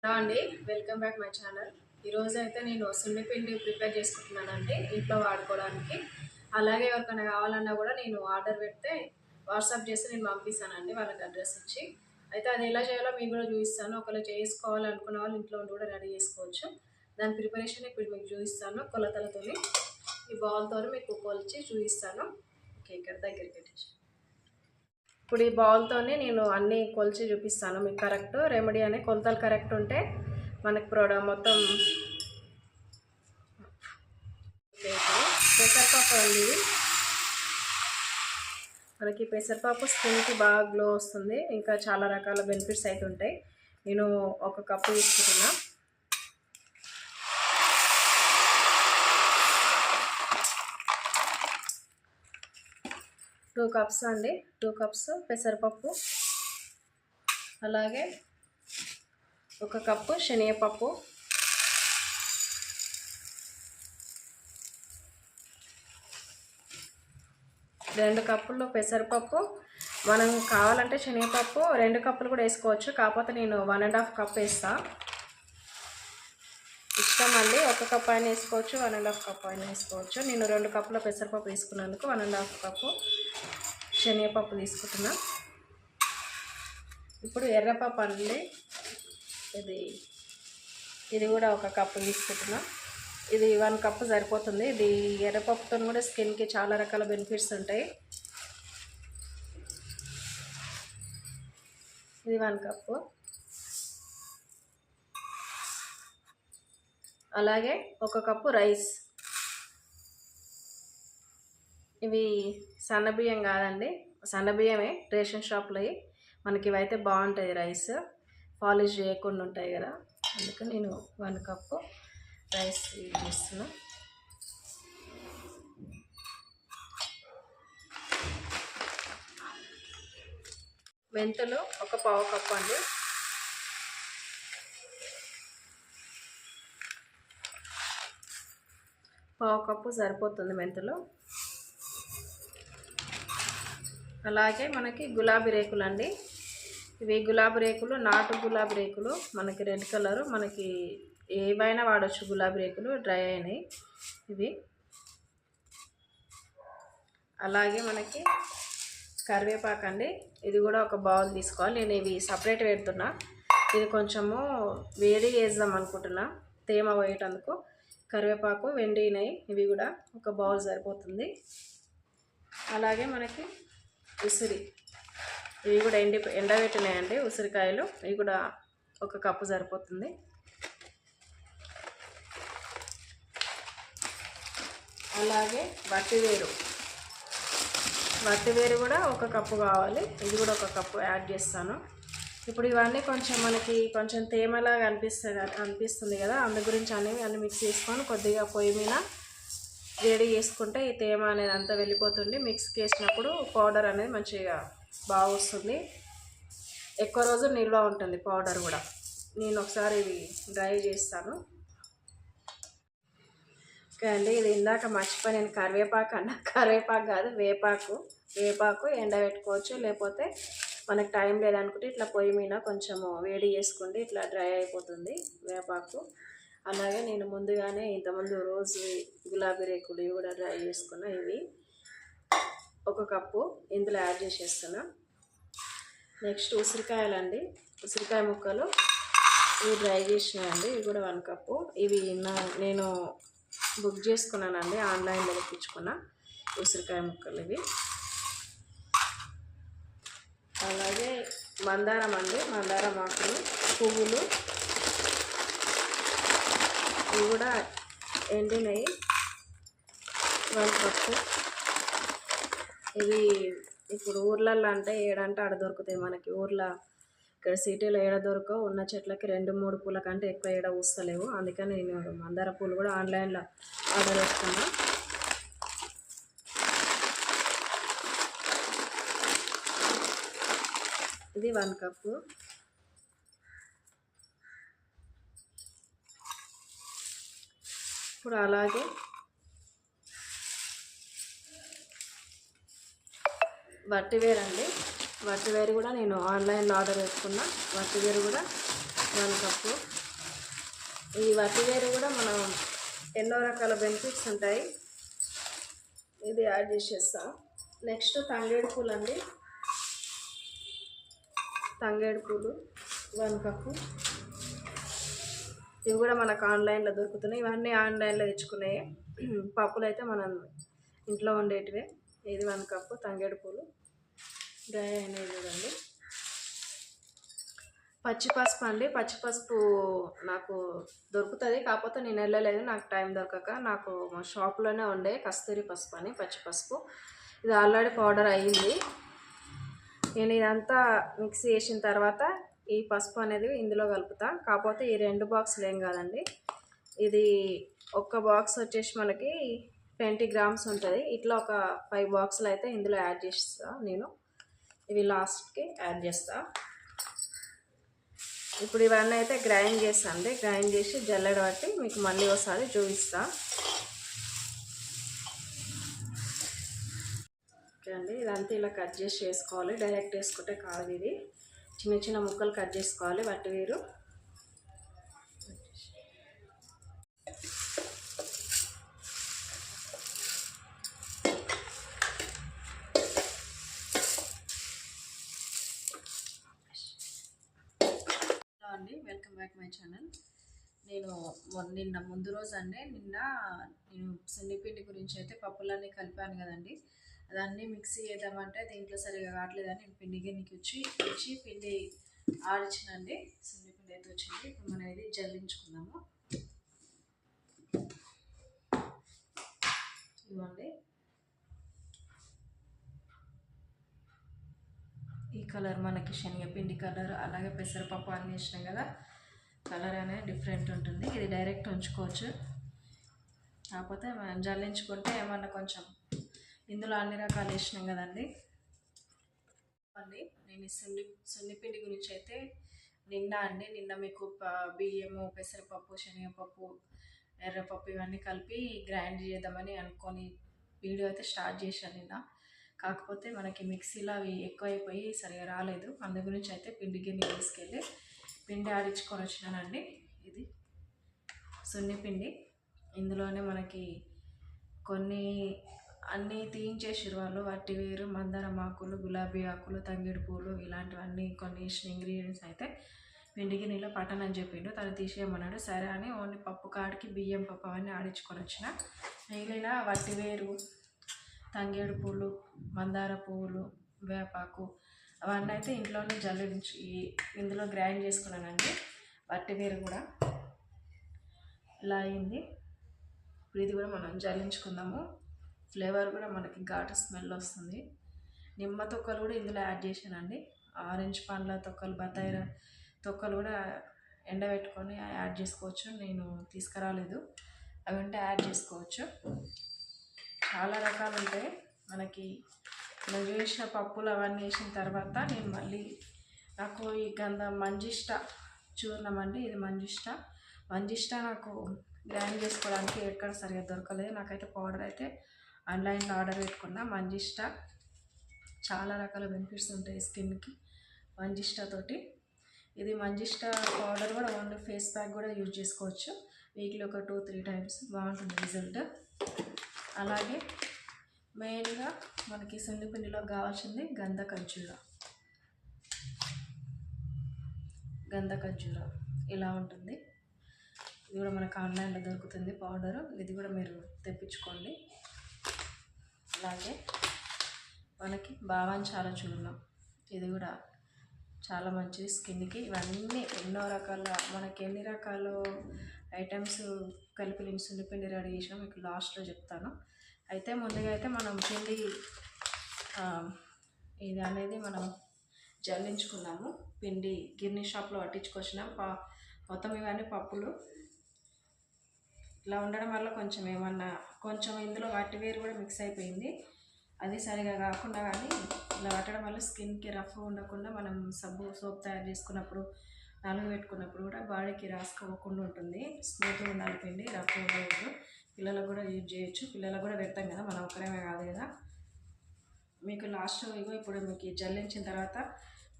Hello అండి, welcome back my channel. ఈరోజు అయితే నేను సున్నిపిండి ప్రిపేర్ చేసుకుంటున్నానండి ఇంట్లో వాడుకోవడానికి. అలాగే ఎవరికైనా కావాలన్నా కూడా నేను ఆర్డర్ పెడితే వాట్సాప్ చేసి నేను పంపిస్తానండి వాళ్ళకి అడ్రస్ ఇచ్చి. అయితే అది ఎలా చేయాలో మీకు కూడా చూపిస్తాను. ఒకవేళ చేసుకోవాలనుకున్న వాళ్ళు ఇంట్లో ఉండి కూడా రెడీ చేసుకోవచ్చు. దాని ప్రిపరేషన్ ఇప్పుడు మీకు చూపిస్తాను కొలతలతో. ఈ బౌల్తో మీకు కొలిచి చూపిస్తాను. ఓకే, ఇక్కడ దగ్గరికి పెట్టేసి ఇప్పుడు ఈ బౌల్తోనే నేను అన్నీ కొలిచి చూపిస్తాను మీకు. కరెక్ట్ రెమెడీ అనే కొలతలు కరెక్ట్ ఉంటే మనకి మొత్తం. పెసరపప్పు అండి, మనకి పెసరపప్పు స్కిన్కి బాగా గ్లో వస్తుంది, ఇంకా చాలా రకాల బెనిఫిట్స్ అయితే ఉంటాయి. నేను ఒక కప్పు తీసుకుంటున్నా. టూ కప్స్ అండి, 2 కప్స్ పెసరపప్పు. అలాగే ఒక కప్పు శనగపప్పు, రెండు కప్పులు పెసరపప్పు. మనం కావాలంటే శనగపప్పు 2 కప్పులు కూడా వేసుకోవచ్చు, కాకపోతే నేను 1.5 కప్ వేస్తాను. ఇష్టం అండి, 1 కప్ అయినా వేసుకోవచ్చు, 1.5 కప్ అయినా వేసుకోవచ్చు. నేను 2 కప్పుల పెసరపప్పు తీసుకున్నందుకు 1.5 కప్పు శనగపప్పు తీసుకుంటున్నా. ఇప్పుడు ఎర్రపప్పు అండి, ఇది కూడా 1 కప్పు తీసుకుంటున్నా. ఇది 1 కప్పు సరిపోతుంది. ఇది ఎర్రపప్పుతో కూడా స్కిన్కి చాలా రకాల బెనిఫిట్స్ ఉంటాయి. ఇది 1 కప్పు. అలాగే 1 కప్పు రైస్. ఇవి సన్నబియ్యం కాదండి, సన్నబియ్యమే, రేషన్ షాప్లో మనకి ఇవైతే బాగుంటాయి. రైస్ పాలిష్ చేయకుండా ఉంటాయి కదా, అందుకే నేను 1 కప్పు రైస్ యూజ్ చేస్తున్నా. మెంతులు 1 పావు కప్పు అండి. పావు కప్పు సరిపోతుంది మెంతులు. అలాగే మనకి గులాబీ రేకులు అండి. ఇవి గులాబీ రేకులు, నాటు గులాబీ రేకులు, మనకి రెడ్ కలరు, మనకి ఏవైనా వాడచ్చు. గులాబీ రేకులు డ్రై అయినాయి ఇవి. అలాగే మనకి కరివేపాకు అండి, ఇది కూడా 1 బౌల్ తీసుకోవాలి. నేను ఇవి సపరేట్ పెడుతున్నా, ఇది కొంచెము వేడి చేద్దాం అనుకుంటున్నా తేమ పోయేటందుకు. కరివేపాకు వెండినాయి, ఇవి కూడా 1 బౌల్ సరిపోతుంది. అలాగే మనకి ఉసిరి, ఇవి కూడా ఎండబెట్టినాయండి ఉసిరికాయలు, ఇవి కూడా 1 కప్పు సరిపోతుంది. అలాగే వట్టివేరు కూడా 1 కప్పు కావాలి, ఇది కూడా 1 కప్పు యాడ్ చేస్తాను. ఇప్పుడు ఇవన్నీ మనకి కొంచెం తేమలాగా అనిపిస్తుంది కదా, అందు గురించి అన్నీ మిక్స్ చేసుకొని కొద్దిగా పొయ్యి మీద వేడి చేసుకుంటే ఈ తేమ అనేది అంతా వెళ్ళిపోతుంది. మిక్స్ చేసినప్పుడు పౌడర్ అనేది మంచిగా బాగా వస్తుంది, ఎక్కువ రోజు నిల్వ ఉంటుంది పౌడర్ కూడా. నేను ఒకసారి ఇవి డ్రై చేస్తాను. ఓకే అండి, ఇది ఇందాక మర్చిపోయి నేను కరివేపాకు కాదు, వేపాకు ఎండబెట్టుకోవచ్చు. లేకపోతే మనకు టైం లేదనుకుంటే ఇట్లా పొయ్యి మీద కొంచెము వేడి చేసుకుంటే ఇట్లా డ్రై అయిపోతుంది వేపాకు. అలాగే నేను ముందుగానే ఇంతకుముందు రోజు గులాబీ రేకులు ఇవి కూడా డ్రై చేసుకున్నా. ఇవి 1 కప్పు ఇందులో యాడ్ చేసేస్తున్నా. నెక్స్ట్ ఉసిరికాయలండి, ఉసిరికాయ ముక్కలు ఇవి డ్రై చేసినాయండి, ఇవి కూడా 1 కప్పు. ఇవి నేను బుక్ చేసుకున్నానండి, ఆన్లైన్లో తెప్పించుకున్నా ఉసిరికాయ ముక్కలు ఇవి. అలాగే మందారం ఆకులు, పువ్వులు, ఇవి కూడా ఎండినవి 1 కప్పు. ఇవి ఇప్పుడు ఊర్లల్లో అంటే ఏడంటే ఆడ దొరుకుతాయి మనకి. ఇక్కడ సిటీలో ఏడ దొరకవు, ఉన్న చెట్లకి 2-3 పూల కంటే ఎక్కువ ఏడ పూస్తలేవు. అందుకని నేను మందార పూలు కూడా ఆన్లైన్లో ఆర్డర్ చేసుకున్నా. ఇది 1 కప్పు. ఇప్పుడు అలాగే వట్టివేరు కూడా నేను ఆన్లైన్లో ఆర్డర్ చేసుకున్నా. వట్టివేరు కూడా 1 కప్పు. ఈ వటివేరు కూడా మనం ఎన్నో రకాల బెనిఫిట్స్ ఉంటాయి. ఇది యాడ్ చేసేస్తాం. నెక్స్ట్ తంగేడు పూలు అండి, తంగేడు పూలు 1 కప్పు. ఇవి కూడా మనకు ఆన్లైన్లో దొరుకుతున్నాయి. ఇవన్నీ ఆన్లైన్లో తెచ్చుకున్నాయి. పప్పులు అయితే మనం ఇంట్లో ఉండేటివే. ఇది 1 కప్పు తంగేడు పూలు డ్రై అయినవి చూడండి. పచ్చిపసుపు అండి, పచ్చిపసుపు నాకు దొరుకుతుంది, కాకపోతే నేను వెళ్ళలేదు, నాకు టైం దొరకక. నాకు మా షాప్లోనే ఉండే కస్తూరి పసుపు అని పచ్చిపసుపు. ఇది ఆల్రెడీ పౌడర్ అయ్యింది. నేను ఇదంతా మిక్స్ చేసిన తర్వాత ఈ పసుపు అనేది ఇందులో కలుపుతా. కాకపోతే ఈ 2 బాక్సులు ఏం కాదండి, ఇది ఒక్క బాక్స్ వచ్చేసి మనకి 20 గ్రామ్స్ ఉంటుంది. ఇట్లా ఒక 5 బాక్సులు అయితే ఇందులో యాడ్ చేస్తా నేను. ఇవి లాస్ట్కి యాడ్ చేస్తా. ఇప్పుడు ఇవన్నీ అయితే గ్రైండ్ చేస్తాండి. గ్రైండ్ చేసి జల్లెడ బట్టి మీకు మళ్ళీ ఒకసారి చూపిస్తా. ఓకే అండి, ఇదంతా ఇలా కట్ చేసి వేసుకోవాలి. డైరెక్ట్ వేసుకుంటే కాదు, ఇది చిన్న చిన్న ముక్కలు కట్ చేసుకోవాలి. వటివేరు అండి. Welcome back my channel. నేను నిన్న ముందు రోజు అండి, నేను శనగపిండి గురించి అయితే పప్పులన్నీ కలిపాను కదండి. అదన్నీ మిక్సీ చేద్దామంటే దీంట్లో సరిగా కావట్లేదని నేను పిండి గిన్నెకి ఇచ్చి పిండి ఆడిచినండి. శనగపిండి అయితే వచ్చింది. ఇప్పుడు మనం ఇది జల్లించుకుందాము. ఇవ్వండి, ఈ కలర్ మనకి శనగపిండి కలర్, అలాగే పెసరపప్పు అన్నీ వేసినాం కదా, కలర్ అనేది డిఫరెంట్ ఉంటుంది. ఇది డైరెక్ట్ ఉంచుకోవచ్చు, కాకపోతే మనం జల్లించుకుంటే ఏమన్నా కొంచెం ఇందులో అన్ని రకాలు వేసినాం కదండి. నేను ఈ సున్నిపిండి గురించి అయితే నిన్న మీకు బియ్యము, పెసరపప్పు, శనగపప్పు, ఎర్రపప్పు ఇవన్నీ కలిపి గ్రైండ్ చేద్దామని అనుకొని వీడియో అయితే స్టార్ట్ చేశాను నిన్న. కాకపోతే మనకి మిక్సీలో అవి ఎక్కువైపోయి సరిగా రాలేదు. అందు గురించి అయితే పిండి గిన్నె తీసుకెళ్ళి పిండి ఆడించుకొని వచ్చినానండి. ఇది సున్నిపిండి. ఇందులోనే మనకి కొన్ని అన్నీ తీయించేసారు వాళ్ళు. వటివేరు, మందారం ఆకులు, గులాబీ ఆకులు, తంగేడు పూలు ఇలాంటివన్నీ కొన్ని ఇంగ్రీడియంట్స్ అయితే పిండి గిన్నెలో పట్టనని చెప్పిండు. తను తీసేయమన్నాడు. సరే అని ఓన్లీ పప్పు కాడికి బియ్యం పప్పు అవన్నీ ఆడించుకొని వచ్చిన. మిగిలిన వటివేరు, తంగేడు పూలు, మందార పువ్వులు, వేపాకు అవన్నీ అయితే ఇంట్లోనే జల్లించి ఇందులో గ్రైండ్ చేసుకున్నానండి. వటివేరు కూడా ఇలా అయింది. ఇప్పుడు ఇది కూడా మనం జల్లించుకుందాము. ఫ్లేవర్ కూడా మనకి ఘాటు స్మెల్ వస్తుంది. నిమ్మ తొక్కలు కూడా ఇందులో యాడ్ చేశానండి. ఆరెంజ్ పండ్ల తొక్కలు, బత్తాయి తొక్కలు కూడా ఎండబెట్టుకొని యాడ్ చేసుకోవచ్చు. నేను తీసుకురాలేదు, అవి ఉంటే యాడ్ చేసుకోవచ్చు. చాలా రకాలు ఉంటాయి మనకి. మనం చేసిన పప్పులు అవన్నీ వేసిన తర్వాత నేను మళ్ళీ నాకు ఈ మంజిష్ట చూర్ణం అండి, ఇది మంజిష్ట నాకు గ్రైండ్ చేసుకోవడానికి ఎక్కడ సరిగ్గా దొరకలేదు. నాకైతే పౌడర్ అయితే ఆన్లైన్లో ఆర్డర్ పెట్టుకున్నా. మంజిష్ట చాలా రకాల బెనిఫిట్స్ ఉంటాయి స్కిన్కి మంజిష్ట తోటి. ఇది మంజిష్ట పౌడర్ కూడా ఓన్లీ ఫేస్ ప్యాక్ కూడా యూజ్ చేసుకోవచ్చు. వీక్లీ ఒక 2-3 టైమ్స్ బాగుంటుంది రిజల్ట్. అలాగే మెయిన్గా మనకి సున్నిపిండిలో కావాల్సింది గంధ ఖర్జూర ఇలా ఉంటుంది. ఇది కూడా మనకు ఆన్లైన్లో దొరుకుతుంది పౌడరు. ఇది కూడా మీరు తెప్పించుకోండి. అలాగే మనకి బావంచాల చూర్ణం, ఇది కూడా చాలా మంచిది స్కిన్కి. ఇవన్నీ ఎన్నో రకాల మనకి ఎన్ని రకాల ఐటమ్స్ కలిపి నేను సున్నిపిండి రెడీ చేసినా మీకు లాస్ట్లో చెప్తాను. అయితే ముందుగా అయితే మనం పిండి ఇది అనేది మనం జల్లించుకున్నాము. పిండి గిర్నీ షాప్లో పట్టించుకొచ్చినాం. మొత్తం ఇవన్నీ పప్పులు ఇట్లా ఉండడం వల్ల కొంచెం ఇందులో వటివేరు కూడా మిక్స్ అయిపోయింది. అది సరిగా కాకుండా కానీ ఇలా పట్టడం వల్ల స్కిన్కి రఫ్ ఉండకుండా మనం సోప్ తయారు చేసుకున్నప్పుడు నలుగు పెట్టుకున్నప్పుడు కూడా బాడీకి రాసుకోకుండా ఉంటుంది. స్మూత్గా ఉండాలి పిండి, రఫ్ ఉండకూడదు. పిల్లలకు కూడా యూజ్ చేయొచ్చు. పిల్లలకు కూడా పెడతాం కదా, మనం ఒక్కరేమే కాదు కదా. మీకు లాస్ట్ ఇప్పుడు మీకు జల్లించిన తర్వాత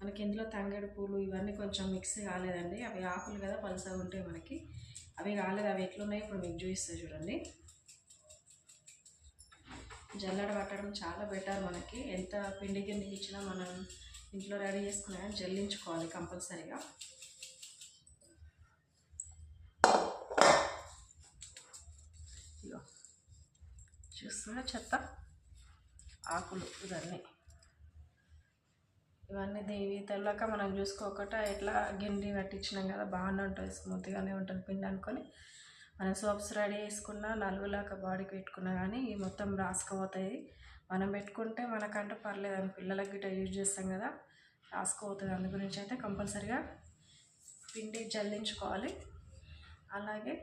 మనకి ఇందులో తంగేడు పూలు ఇవన్నీ కొంచెం మిక్స్ కాలేదండి. అవి ఆకులు కదా పలుసగా ఉంటాయి మనకి, అవి కాలేదు. అవి ఎట్లున్నాయి ఇప్పుడు మీకు చూపిస్తా చూడండి. జల్లెడ పట్టడం చాలా బెటర్. మనకి ఎంత పిండి గిన్నెకి ఇచ్చినా మనం ఇంట్లో రెడీ చేసుకున్నా జల్లించుకోవాలి కంపల్సరీగా. చూస్తున్నా చెత్త ఆకులు ఇవన్నీ దేవి తెల్లక మనం చూసుకోకట ఎట్లా గిన్నె కట్టించినాం కదా, బాగానే ఉంటుంది, స్మూత్గానే ఉంటుంది పిండి అనుకొని మనం సోప్స్ రెడీ చేసుకున్నా నలుగులాక బాడీకి పెట్టుకున్నా కానీ మొత్తం రాసుకుపోతాయి. మనం పెట్టుకుంటే మనకంటే పర్లేదు అని పిల్లలకి గిట్ట యూజ్ చేస్తాం కదా, రాసుకుపోతుంది. అందు గురించి అయితే కంపల్సరిగా పిండి జల్లించుకోవాలి. అలాగే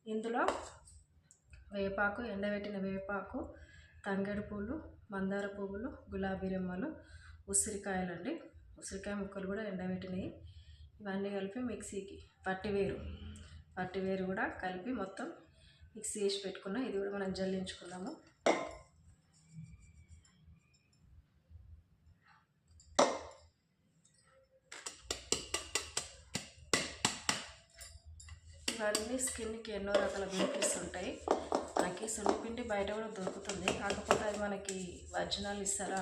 ఇందులో వేపాకు, ఎండబెట్టిన వేపాకు, తంగేడు పూలు, మందార పువ్వులు, గులాబీ రెమ్మలు, ఉసిరికాయలండి, ఉసిరికాయ ముక్కలు కూడా ఎండబెట్టినవి, ఇవన్నీ కలిపి మిక్సీకి పట్టివేరు కూడా కలిపి మొత్తం మిక్సీ చేసి పెట్టుకున్నాం. ఇది కూడా మనం జల్లించుకున్నాము. ఇవన్నీ స్కిన్కి ఎన్నో రకాల బెనిఫిట్స్ ఉంటాయి. మనకి సున్నిపిండి బయట కూడా దొరుకుతుంది, కాకపోతే అది మనకి ఒరిజినల్ ఇస్తారా,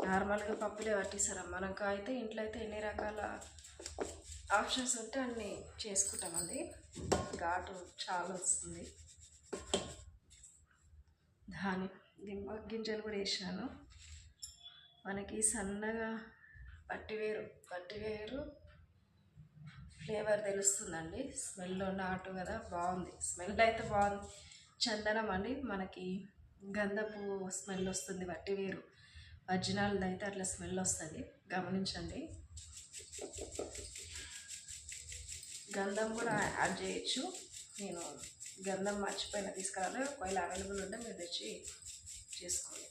నార్మల్గా పప్పులే పట్టిస్తారా. మనకు అయితే ఇంట్లో అయితే ఎన్ని రకాల ఆప్షన్స్ ఉంటే అన్నీ చేసుకుంటామండి. ఘాటు చాలా వస్తుంది. దింబ గింజలు కూడా వేసాను. మనకి సన్నగా పట్టివేరు ఫ్లేవర్ తెలుస్తుందండి. స్మెల్ నాటు కదా, బాగుంది. స్మెల్ అయితే బాగుంది. చందనం అండి, మనకి గంధపు స్మెల్ వస్తుంది. వట్టివేరు ఒరిజినల్ అయితే అట్లా స్మెల్ వస్తుంది, గమనించండి. గంధం కూడా యాడ్ చేయొచ్చు. నేను గంధం మర్చిపోయిన తీసుకురాలి, ఒకవేళ అవైలబుల్ ఉంటే మీరు తెచ్చి చేసుకోండి.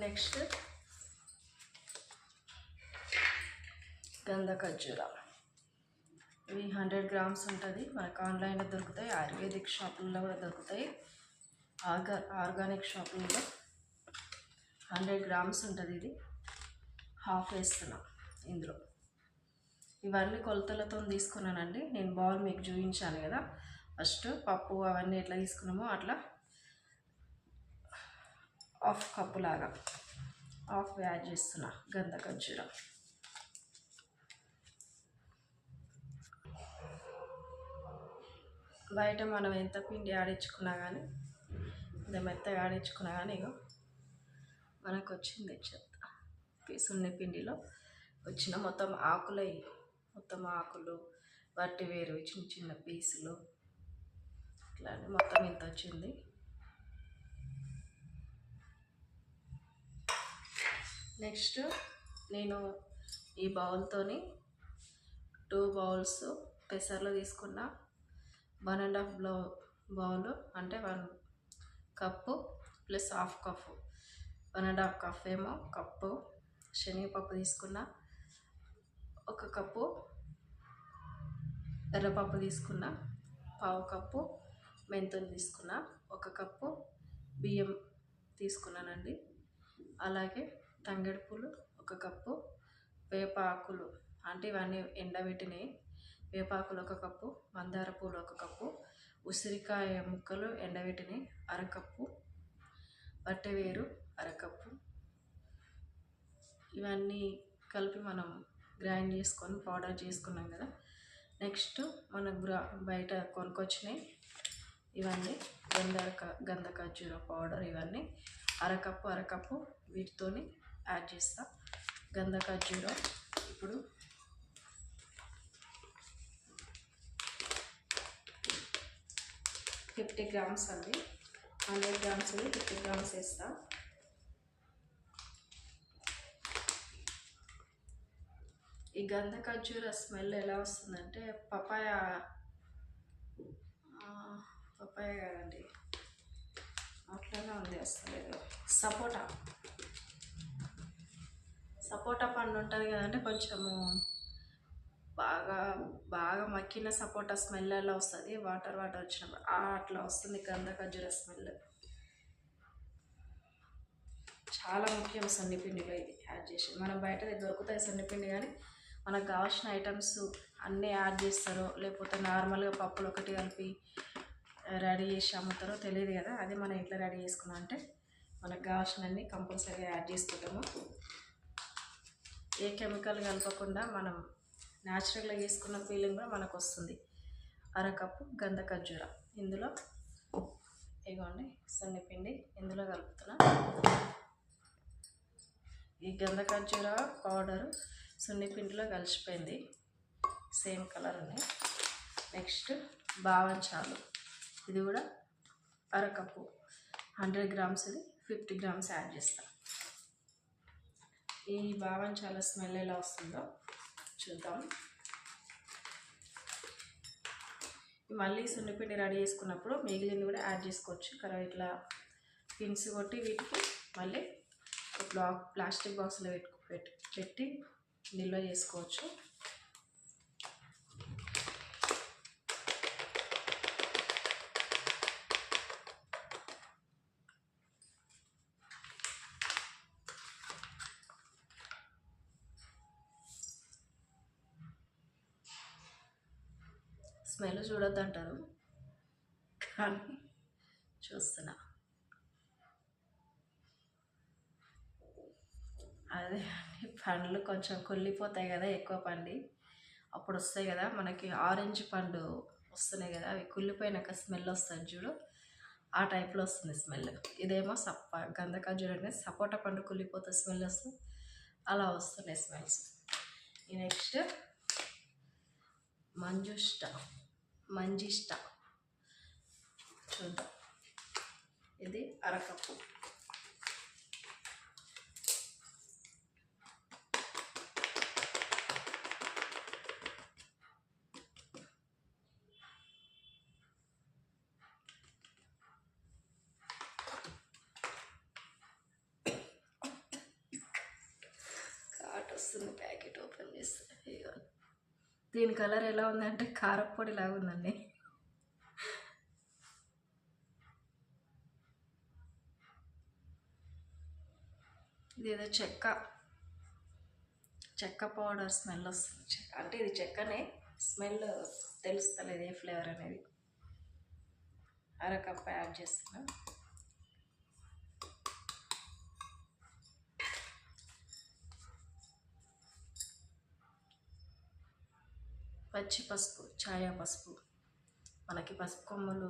నెక్స్ట్ గంధ ఖర్జూర, ఇవి 100 గ్రామ్స్ ఉంటుంది. మనకు ఆన్లైన్లో దొరుకుతాయి, ఆయుర్వేదిక్ షాపుల్లో కూడా దొరుకుతాయి, ఆర్గానిక్ షాపుల్లో 100 గ్రామ్స్ ఉంటుంది. ఇది హాఫ్ వేస్తున్నాం ఇందులో. ఇవన్నీ కొలతలతో తీసుకున్నానండి. నేను బౌల్ మీకు చూపించాను కదా, ఫస్ట్ పప్పు అవన్నీ ఎట్లా తీసుకున్నామో అట్లా హాఫ్ కప్పు లాగా హాఫ్ యాడ్ చేస్తున్నా గంధ ఖర్జూర. బయట మనం ఎంత పిండి ఆడించుకున్నా కానీ, ఇంత మెత్తగా ఆడించుకున్నా కానీ ఇగో మనకు వచ్చింది చెత్త సున్ని పిండిలో వచ్చిన మొత్తం ఆకులు వట్టివేరు చిన్న చిన్న పీసులు ఇట్లానే మొత్తం ఇంత వచ్చింది. నెక్స్ట్ నేను ఈ బౌల్తోని 2 బౌల్స్ పెసర్లు తీసుకున్న, 1.5 బౌల్ అంటే 1 cup plus half cup, 1.5 cup ఏమో కప్పు శనగపప్పు తీసుకున్న, 1 కప్పు ఎర్రపప్పు తీసుకున్న, 1/2 కప్పు మెంతులు తీసుకున్న, 1 కప్పు బియ్యం తీసుకున్నానండి. అలాగే తంగేడు పూలు 1 కప్పు, వేపాకులు అంటే ఇవన్నీ ఎండబెట్టినాయి, వేపాకులు 1 కప్పు, మందార పూలు 1 కప్పు, ఉసిరికాయ ముక్కలు ఎండబెట్టినాయి 1/2 కప్పు, వట్టివేరు 1/2 కప్పు. ఇవన్నీ కలిపి మనం గ్రైండ్ చేసుకొని పౌడర్ చేసుకున్నాం కదా. నెక్స్ట్ మనం బయట కొనుక్కొచ్చినాయి ఇవన్నీ గంధ ఖర్జూర పౌడర్, ఇవన్నీ 1/2 కప్పు వీటితోని యాడ్ చేస్తా. గంధ ఖర్జూర ఇప్పుడు $50 గ్రామ్స్ అండి, 100 గ్రామ్స్ 50 గ్రామ్స్ వేస్తా. ఈ గంధ ఖర్జూర స్మెల్ ఎలా వస్తుందంటే పపాయ కాదండి, అట్లానే ఉంది, వస్తలేదు, సపోటా సపోటా పండు ఉంటుంది కదంటే కొంచెము బాగా బాగా మక్కిన సపోటా స్మెల్ ఎలా వస్తుంది, వాటర్ వాటర్ వచ్చినప్పుడు అట్లా వస్తుంది గంధ ఖర్జూర స్మెల్. చాలా ముఖ్యం సన్నిపిండిలో ఇది యాడ్ చేసి. మనం బయట దొరుకుతాయి సన్నిపిండి, కానీ మనకు కావాల్సిన ఐటమ్స్ అన్నీ యాడ్ చేస్తారో లేకపోతే నార్మల్గా పప్పులు ఒకటి కలిపి రెడీ చేసి అమ్ముతారో తెలియదు కదా. అది మనం ఇంట్లో రెడీ చేసుకున్నాం అంటే మనకు కావాల్సినవన్నీ కంపల్సరీగా యాడ్ చేసుకుంటాము. ఏ కెమికల్ కలపకుండా మనం న్యాచురల్గా చేసుకున్న ఫీలింగ్ కూడా మనకు వస్తుంది. అరకప్పు గంధ ఖర్జూర ఇందులో ఇగోండి సన్నిపిండి ఇందులో కలుపుతున్నా. ఈ గంధ ఖర్జూర పౌడర్ సున్నిపిండిలో కలిసిపోయింది, సేమ్ కలర్ ఉన్నాయి. నెక్స్ట్ బావంచాలు, ఇది కూడా అరకప్పు 100 గ్రామ్స్, ఇది 50 గ్రామ్స్ యాడ్ చేస్తాను. ఈ బావంచాల స్మెల్ ఎలా వస్తుందో చూద్దాం. మళ్ళీ సున్నిపిండి రెడీ చేసుకున్నప్పుడు మిగిలింది కూడా యాడ్ చేసుకోవచ్చు. ఇట్లా పిన్స్ కొట్టి వీటికి మళ్ళీ ప్లాస్టిక్ బాక్స్లో పెట్టి నిల్వ చేసుకోవచ్చు. స్మెల్ చూడొద్దంటారు కానీ చూస్తున్నా. అదే పండ్లు కొంచెం కుళ్ళిపోతాయి కదా, ఎక్కువ పండి అప్పుడు వస్తాయి కదా మనకి ఆరెంజ్ పండు వస్తున్నాయి కదా, అవి కుళ్ళిపోయినాక స్మెల్ వస్తుంది చూడు, ఆ టైప్లో వస్తుంది స్మెల్. ఇదేమో గంధ ఖర్జూర అనేది సపోటా పండు కుళ్ళిపోతే స్మెల్ వస్తుంది, అలా వస్తున్నాయి స్మెల్స్. నెక్స్ట్ మంజిష్ట చూద్దాం. ఇది అరకప్పు. కాట్ వస్తుంది ప్యాకెట్ ఓపెన్ చేస్తే. దీని కలర్ ఎలా ఉందంటే కారప్పొడి లాగా ఉందండి. ఇదేదో చెక్క పౌడర్ స్మెల్ వస్తుంది. అంటే ఇది చెక్కనే, స్మెల్ తెలుస్తలేదు ఏ ఫ్లేవర్ అనేది. అరకప్పు యాడ్ చేస్తున్నా. పచ్చి పసుపు, ఛాయా పసుపు. మనకి పసుపు కొమ్ములు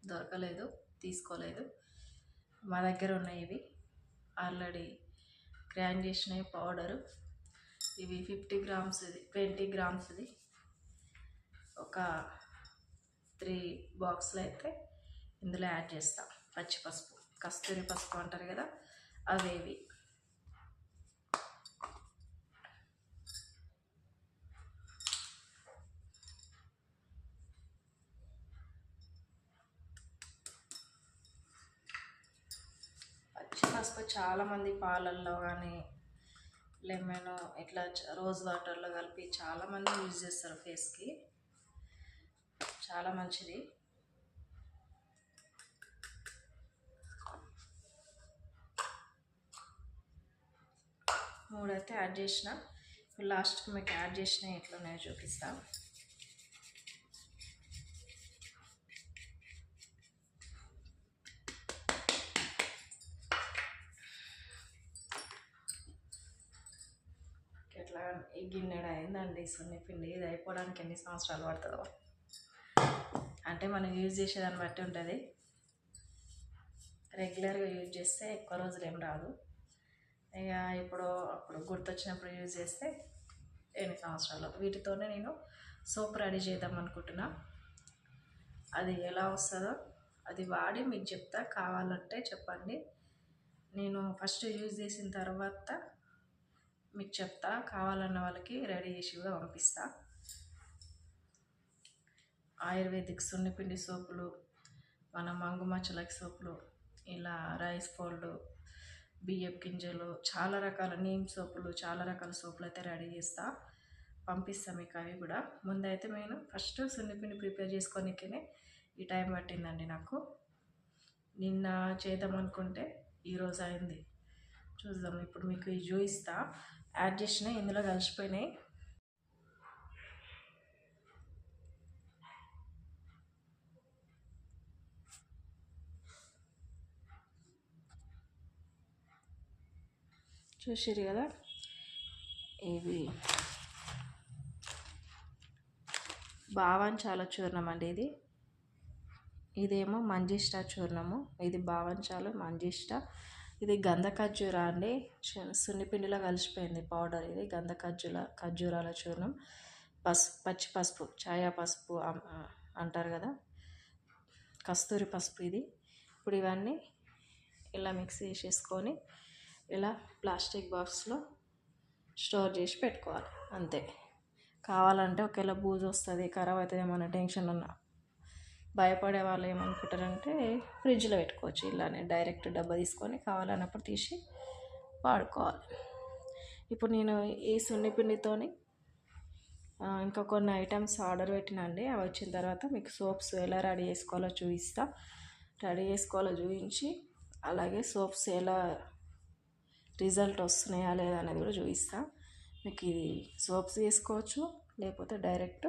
దొరకలేదు, తీసుకోలేదు, మా దగ్గర ఉన్నాయి ఇవి ఆల్రెడీ గ్రైండ్ చేసినవి పౌడరు. ఇవి 50 గ్రామ్స్, ఇది 20 గ్రామ్స్, ఇది ఒక 3 బాక్స్లు అయితే ఇందులో యాడ్ చేస్తాం. పచ్చి పసుపు, కస్తూరి పసుపు అంటారు కదా, అవేవి. పచ్చి పసుపు చాలామంది పాలల్లో కానీ లెమన్ ఇట్లా రోజ్ వాటర్లో కలిపి చాలామంది యూజ్ చేస్తారు ఫేస్కి, చాలా మంచిది. మూడైతే యాడ్ చేసిన. ఇప్పుడు లాస్ట్కి మీకు యాడ్ చేసిన ఎట్లున్నాయో చూపిస్తా. ఎట్లా ఈ గిన్నెడు అయిందండి సున్నిపిండి. ఇది అయిపోవడానికి ఎన్ని సంవత్సరాలు పడుతుందో, అంటే మనం యూజ్ చేసేదాన్ని బట్టి ఉంటుంది. రెగ్యులర్గా యూజ్ చేస్తే ఎక్కువ రోజులు ఏం రాదు. ఇక అప్పుడు గుర్తొచ్చినప్పుడు యూజ్ చేస్తే ఎన్ని సంవత్సరాలు. వీటితోనే నేను సోప్ రెడీ చేద్దాం అనుకుంటున్నా. అది ఎలా వస్తుందో అది వాడి మీకు చెప్తా, కావాలంటే చెప్పండి. నేను ఫస్ట్ యూజ్ చేసిన తర్వాత మీకు చెప్తా, కావాలన్న వాళ్ళకి రెడీ చేసి కూడా పంపిస్తా. ఆయుర్వేదిక్ సున్నిపిండి సోపులు, మన మంగు మచ్చలకి సోపులు, ఇలా రైస్ పౌడర్, బియ్యపు గింజలు, చాలా రకాల నీమ్ సోపులు, చాలా రకాల సోపులు అయితే రెడీ చేస్తా, పంపిస్తాం మీకు అవి కూడా. ముందైతే నేను ఫస్ట్ సున్నిపిండి ప్రిపేర్ చేసుకోనికనే ఈ టైం పట్టిందండి నాకు. నిన్న చేద్దాం అనుకుంటే ఈరోజు అయింది. చూద్దాం, ఇప్పుడు మీకు ఈ చూపిస్తా. యాడ్ చేసినాయి, ఇందులో కలిసిపోయినాయి. చూసిరు కదా, ఇవి బావంచాల చూర్ణం అండి. ఇదేమో మంజిష్ట చూర్ణము, ఇది బావంచాలు మంజిష్ట. ఇది గంధ ఖర్జూర అండి, సున్నిపిండిలో కలిసిపోయింది పౌడర్. ఇది గంధ ఖర్జూరాల చూర్ణం. పచ్చి పసుపు, ఛాయా పసుపు అంటారు కదా, కస్తూరి పసుపు ఇది. ఇప్పుడు ఇవన్నీ ఇలా మిక్స్ చేసేసుకొని ఇలా ప్లాస్టిక్ బాక్స్లో స్టోర్ చేసి పెట్టుకోవాలి అంతే. కావాలంటే ఒకవేళ బూజు వస్తుంది, ఖరాబ్ అవుతుంది ఏమన్నా టెన్షన్ ఉన్నా, భయపడే వాళ్ళు ఏమనుకుంటారంటే ఫ్రిడ్జ్లో పెట్టుకోవచ్చు. ఇలానే డైరెక్ట్ డబ్బా తీసుకొని కావాలన్నప్పుడు తీసి వాడుకోవాలి. ఇప్పుడు నేను ఈ సున్నిపిండితోని ఇంకా కొన్ని ఐటమ్స్ ఆర్డర్ పెట్టినండి. అవి వచ్చిన తర్వాత మీకు సోప్స్ ఎలా రెడీ చేసుకోవాలో చూపిస్తా. రెడీ చేసుకోవాలో చూపించి అలాగే సోప్స్ ఎలా రిజల్ట్ వస్తున్నాయా లేదా అనేది కూడా చూపిస్తా మీకు. ఇది సోప్స్ చేసుకోవచ్చు, లేకపోతే డైరెక్ట్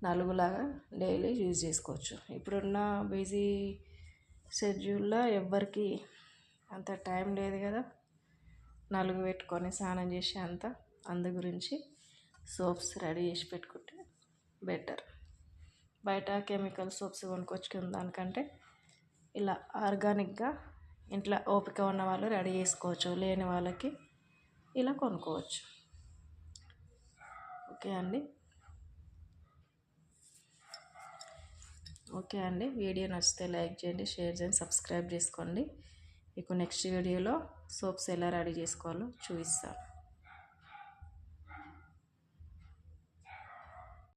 నలుగులాగా డైలీ యూజ్ చేసుకోవచ్చు. ఇప్పుడున్న బిజీ షెడ్యూల్లో ఎవ్వరికి అంత టైం లేదు కదా నలుగు పెట్టుకొని స్నానం చేసే అంత. అందు గురించి సోప్స్ రెడీ చేసి పెట్టుకుంటే బెటర్. బయట కెమికల్ సోప్స్ కొనుక్కొచ్చుకున్న దానికంటే ఇలా ఆర్గానిక్గా ఇంట్లో ఓపిక ఉన్న వాళ్ళు రెడీ చేసుకోవచ్చు, లేని వాళ్ళకి ఇలా కొనుక్కోవచ్చు. ఓకే అండి, వీడియో నచ్చితే లైక్ చేయండి, షేర్ చేయండి, సబ్స్క్రైబ్ చేసుకోండి. మీకు నెక్స్ట్ వీడియోలో సోప్స్ ఎలా రెడీ చేసుకోవాలో చూపిస్తాను.